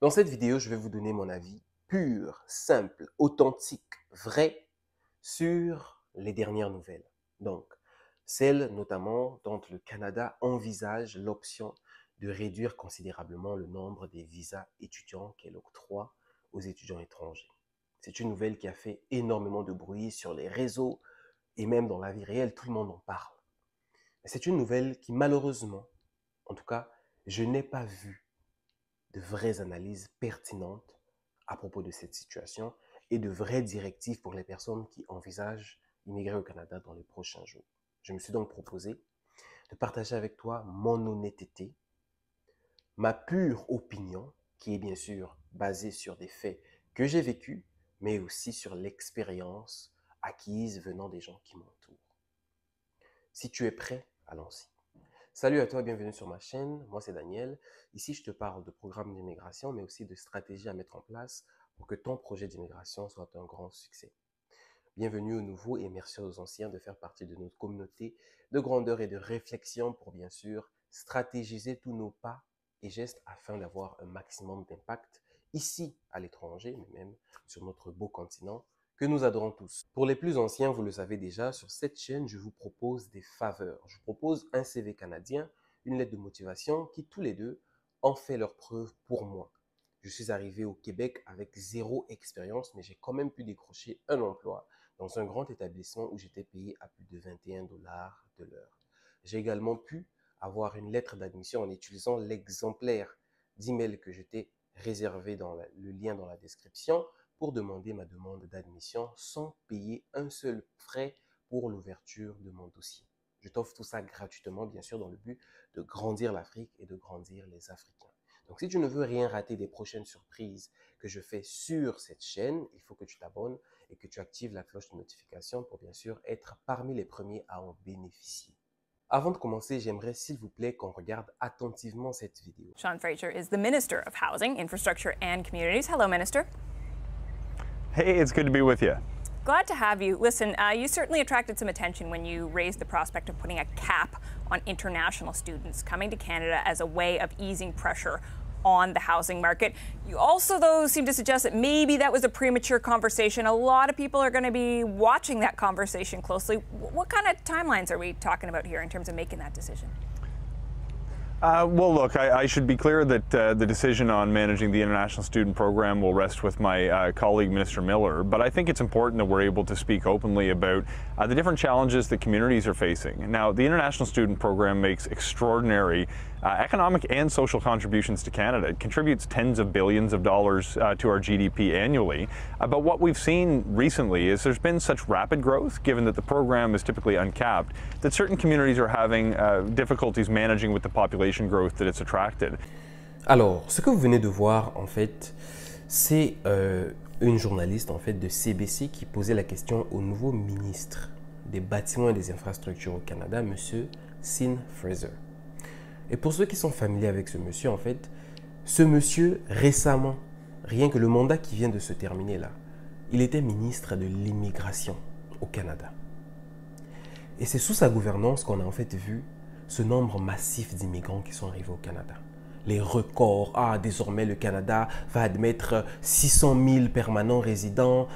Dans cette vidéo, je vais vous donner mon avis pur, simple, authentique, vrai sur les dernières nouvelles. Donc, celles notamment dont le Canada envisage l'option de réduire considérablement le nombre des visas étudiants qu'elle octroie aux étudiants étrangers. C'est une nouvelle qui a fait énormément de bruit sur les réseaux et même dans la vie réelle, tout le monde en parle. Mais c'est une nouvelle qui malheureusement, en tout cas, je n'ai pas vu de vraies analyses pertinentes à propos de cette situation et de vraies directives pour les personnes qui envisagent d'immigrer au Canada dans les prochains jours. Je me suis donc proposé de partager avec toi mon honnêteté, ma pure opinion, qui est bien sûr basée sur des faits que j'ai vécus, mais aussi sur l'expérience acquise venant des gens qui m'entourent. Si tu es prêt, allons-y. Salut à toi, bienvenue sur ma chaîne. Moi, c'est Daniel. Ici, je te parle de programmes d'immigration, mais aussi de stratégies à mettre en place pour que ton projet d'immigration soit un grand succès. Bienvenue aux nouveaux et merci aux anciens de faire partie de notre communauté de grandeur et de réflexion pour, bien sûr, stratégiser tous nos pas et gestes afin d'avoir un maximum d'impact ici à l'étranger, mais même sur notre beau continent que nous adorons tous. Pour les plus anciens, vous le savez déjà, sur cette chaîne, je vous propose des faveurs. Je vous propose un CV canadien, une lettre de motivation qui, tous les deux, ont fait leur preuve pour moi. Je suis arrivé au Québec avec zéro expérience, mais j'ai quand même pu décrocher un emploi dans un grand établissement où j'étais payé à plus de 21 $ de l'heure. J'ai également pu avoir une lettre d'admission en utilisant l'exemplaire d'email que je t'ai réservé dans le lien dans la description pour demander ma demande d'admission sans payer un seul frais pour l'ouverture de mon dossier. Je t'offre tout ça gratuitement, bien sûr, dans le but de grandir l'Afrique et de grandir les Africains. Donc, si tu ne veux rien rater des prochaines surprises que je fais sur cette chaîne, il faut que tu t'abonnes et que tu actives la cloche de notification pour, bien sûr, être parmi les premiers à en bénéficier. Avant de commencer, j'aimerais s'il vous plaît qu'on regarde attentivement cette vidéo. Sean Fraser is the Minister of Housing, Infrastructure and Communities. Hello, Minister. Hey, it's good to be with you. Glad to have you. Listen, you certainly attracted some attention when you raised the prospect of putting a cap on international students coming to Canada as a way of easing pressure on the housing market. You also, though, seem to suggest that maybe that was a premature conversation. A lot of people are going to be watching that conversation closely. What kind of timelines are we talking about here in terms of making that decision? Well, look, I should be clear that the decision on managing the international student program will rest with my colleague, Minister Miller. But I think it's important that we're able to speak openly about the different challenges that communities are facing. Now, the international student program makes extraordinary economic and social contributions to Canada. It contributes tens of billions of dollars to our GDP annually. But what we've seen recently is there's been such rapid growth, given that the program is typically uncapped, that certain communities are having difficulties managing with the population growth that it's attracted. Alors, ce que vous venez de voir, en fait, c'est une journaliste en fait, de CBC qui posait la question au nouveau ministre des Bâtiments et des Infrastructures au Canada, M. Sean Fraser. Et pour ceux qui sont familiers avec ce monsieur, en fait, ce monsieur, récemment, rien que le mandat qui vient de se terminer là, il était ministre de l'immigration au Canada. Et c'est sous sa gouvernance qu'on a en fait vu ce nombre massif d'immigrants qui sont arrivés au Canada. Les records, désormais le Canada va admettre 600 000 permanents résidents.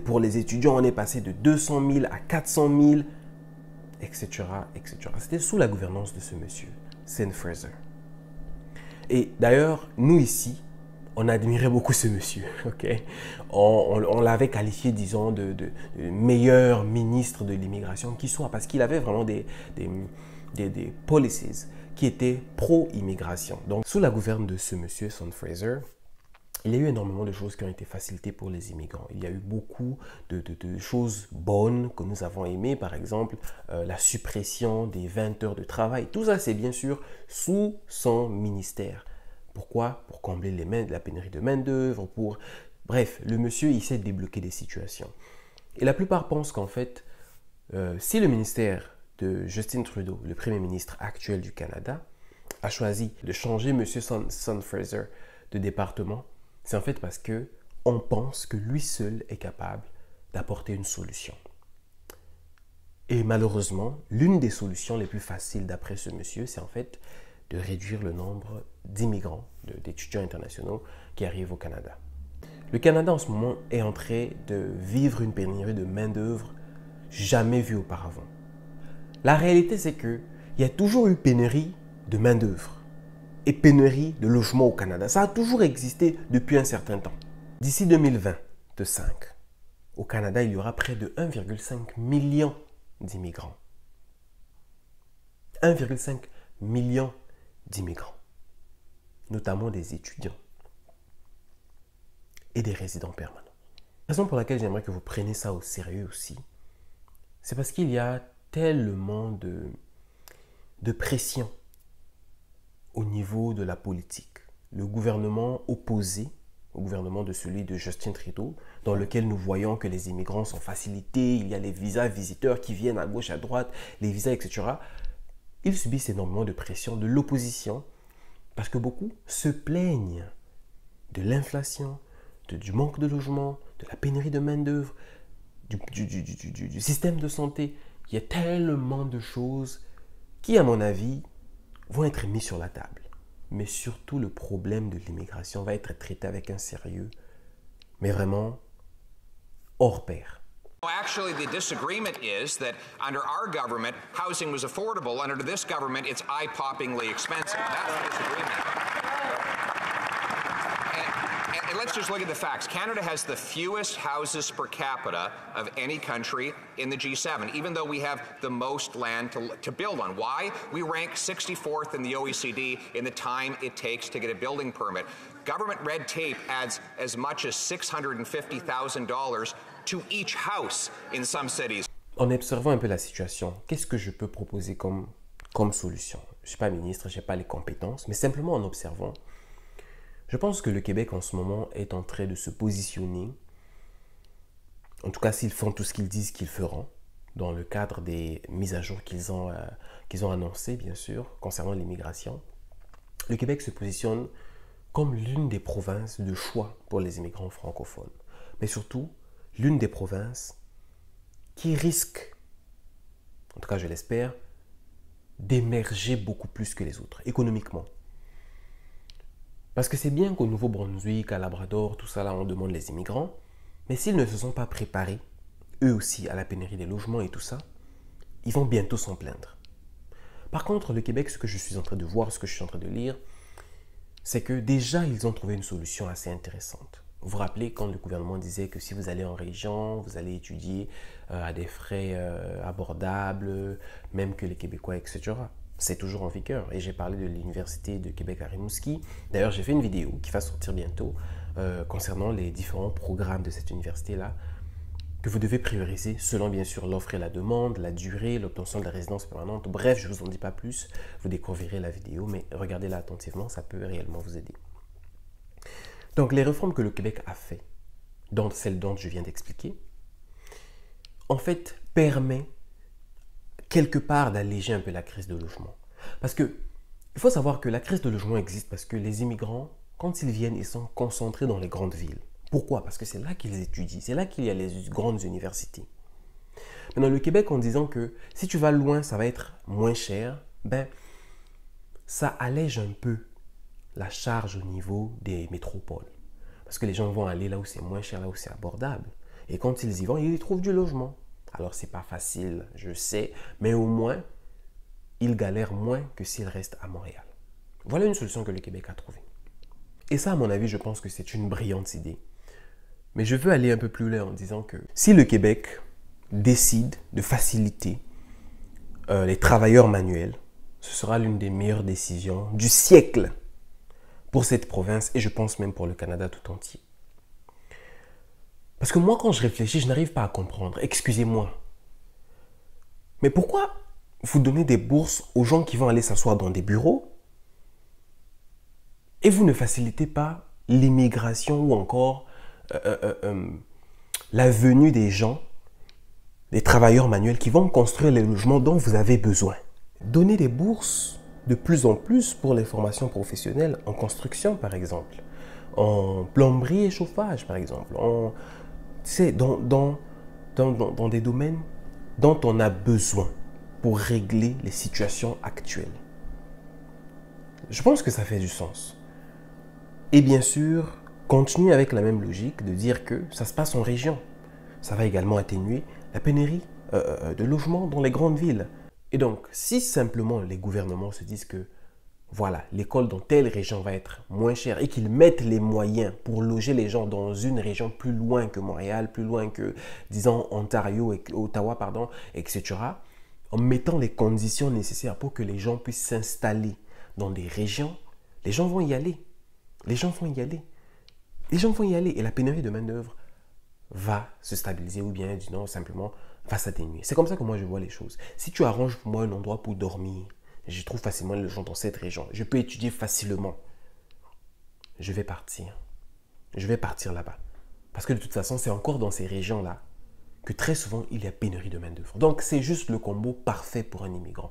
Pour les étudiants, on est passé de 200 000 à 400 000. Etc., etc. C'était sous la gouvernance de ce monsieur, Sean Fraser. Et d'ailleurs, nous ici, on admirait beaucoup ce monsieur. Okay? On l'avait qualifié, disons, de meilleur ministre de l'immigration qui soit, parce qu'il avait vraiment des policies qui étaient pro-immigration. Donc, sous la gouverne de ce monsieur, Sean Fraser, il y a eu énormément de choses qui ont été facilitées pour les immigrants. Il y a eu beaucoup de choses bonnes que nous avons aimées. Par exemple, la suppression des 20 heures de travail. Tout ça, c'est bien sûr sous son ministère. Pourquoi? Pour combler la pénurie de main-d'œuvre. Bref, le monsieur, il sait débloquer des situations. Et la plupart pensent qu'en fait, si le ministère de Justin Trudeau, le Premier ministre actuel du Canada, a choisi de changer M. Sean Fraser de département, c'est en fait parce qu'on pense que lui seul est capable d'apporter une solution. Et malheureusement, l'une des solutions les plus faciles d'après ce monsieur, c'est en fait de réduire le nombre d'immigrants, d'étudiants internationaux qui arrivent au Canada. Le Canada en ce moment est en train de vivre une pénurie de main-d'œuvre jamais vue auparavant. La réalité, c'est qu'il y a toujours eu pénurie de main-d'œuvre et pénurie de logements au Canada. Ça a toujours existé depuis un certain temps. D'ici 2025, au Canada, il y aura près de 1,5 million d'immigrants. 1,5 million d'immigrants, notamment des étudiants et des résidents permanents. La raison pour laquelle j'aimerais que vous preniez ça au sérieux aussi, c'est parce qu'il y a tellement de pression au niveau de la politique. Le gouvernement opposé au gouvernement de celui de Justin Trudeau, dans lequel nous voyons que les immigrants sont facilités, il y a les visas visiteurs qui viennent à gauche, à droite, les visas, etc. Ils subissent énormément de pression de l'opposition parce que beaucoup se plaignent de l'inflation, du manque de logement, de la pénurie de main-d'œuvre, du système de santé. Il y a tellement de choses qui, à mon avis, vont être mises sur la table. Mais surtout, le problème de l'immigration va être traité avec un sérieux, mais vraiment hors pair. Actually, the disagreement is that under our government, housing was affordable. Under this government, it's eye-poppingly expensive. That's the disagreement. And let's just look at the facts. Canada has the fewest houses per capita of any country in the G7, even though we have the most land to build on. Why? We rank 64th in the OECD in the time it takes to get a building permit. Government red tape adds as much as $650,000 to each house in some cities. En observant un peu la situation, qu'est-ce que je peux proposer comme solution? Je ne suis pas ministre, je n'ai pas les compétences, mais simplement en observant, je pense que le Québec en ce moment est en train de se positionner, en tout cas s'ils font tout ce qu'ils disent qu'ils feront, dans le cadre des mises à jour qu'ils ont annoncées, bien sûr, concernant l'immigration. Le Québec se positionne comme l'une des provinces de choix pour les immigrants francophones, mais surtout l'une des provinces qui risque, en tout cas je l'espère, d'émerger beaucoup plus que les autres, économiquement. Parce que c'est bien qu'au Nouveau-Brunswick, à Labrador, tout ça là, on demande les immigrants, mais s'ils ne se sont pas préparés, eux aussi, à la pénurie des logements et tout ça, ils vont bientôt s'en plaindre. Par contre, le Québec, ce que je suis en train de voir, ce que je suis en train de lire, c'est que déjà, ils ont trouvé une solution assez intéressante. Vous vous rappelez quand le gouvernement disait que si vous allez en région, vous allez étudier à des frais abordables, même que les Québécois, etc. C'est toujours en vigueur. Et j'ai parlé de l'Université de Québec à Rimouski. D'ailleurs, j'ai fait une vidéo qui va sortir bientôt concernant les différents programmes de cette université-là que vous devez prioriser selon bien sûr l'offre et la demande, la durée, l'obtention de la résidence permanente. Bref, je ne vous en dis pas plus. Vous découvrirez la vidéo, mais regardez-la attentivement, ça peut réellement vous aider. Donc, les réformes que le Québec a fait, dont celle dont je viens d'expliquer, en fait, permet quelque part d'alléger un peu la crise de logement. Parce que il faut savoir que la crise de logement existe parce que les immigrants, quand ils viennent, ils sont concentrés dans les grandes villes. Pourquoi? Parce que c'est là qu'ils étudient, c'est là qu'il y a les grandes universités. Mais dans le Québec, en disant que si tu vas loin, ça va être moins cher, ben, ça allège un peu la charge au niveau des métropoles. Parce que les gens vont aller là où c'est moins cher, là où c'est abordable. Et quand ils y vont, ils y trouvent du logement. Alors, ce n'est pas facile, je sais, mais au moins, ils galèrent moins que s'ils restent à Montréal. Voilà une solution que le Québec a trouvée. Et ça, à mon avis, je pense que c'est une brillante idée. Mais je veux aller un peu plus loin en disant que si le Québec décide de faciliter les travailleurs manuels, ce sera l'une des meilleures décisions du siècle pour cette province et je pense même pour le Canada tout entier. Parce que moi, quand je réfléchis, je n'arrive pas à comprendre. Excusez-moi. Mais pourquoi vous donnez des bourses aux gens qui vont aller s'asseoir dans des bureaux et vous ne facilitez pas l'immigration ou encore la venue des gens, des travailleurs manuels qui vont construire les logements dont vous avez besoin? Donnez des bourses de plus en plus pour les formations professionnelles en construction, par exemple, en plomberie et chauffage, par exemple, dans des domaines dont on a besoin pour régler les situations actuelles. Je pense que ça fait du sens. Et bien sûr, continuer avec la même logique de dire que ça se passe en région. Ça va également atténuer la pénurie de logements dans les grandes villes. Et donc, si simplement les gouvernements se disent que voilà, l'école dans telle région va être moins chère et qu'ils mettent les moyens pour loger les gens dans une région plus loin que Montréal, plus loin que, disons, Ontario, et Ottawa, pardon, etc., en mettant les conditions nécessaires pour que les gens puissent s'installer dans des régions, les gens vont y aller. Les gens vont y aller. Les gens vont y aller et la pénurie de main-d'œuvre va se stabiliser ou bien, disons, simplement, va s'atténuer. C'est comme ça que moi je vois les choses. Si tu arranges pour moi un endroit pour dormir, je trouve facilement les gens dans cette région. Je peux étudier facilement. Je vais partir. Je vais partir là-bas. Parce que de toute façon, c'est encore dans ces régions-là que très souvent, il y a pénurie de main-d'œuvre. Donc, c'est juste le combo parfait pour un immigrant.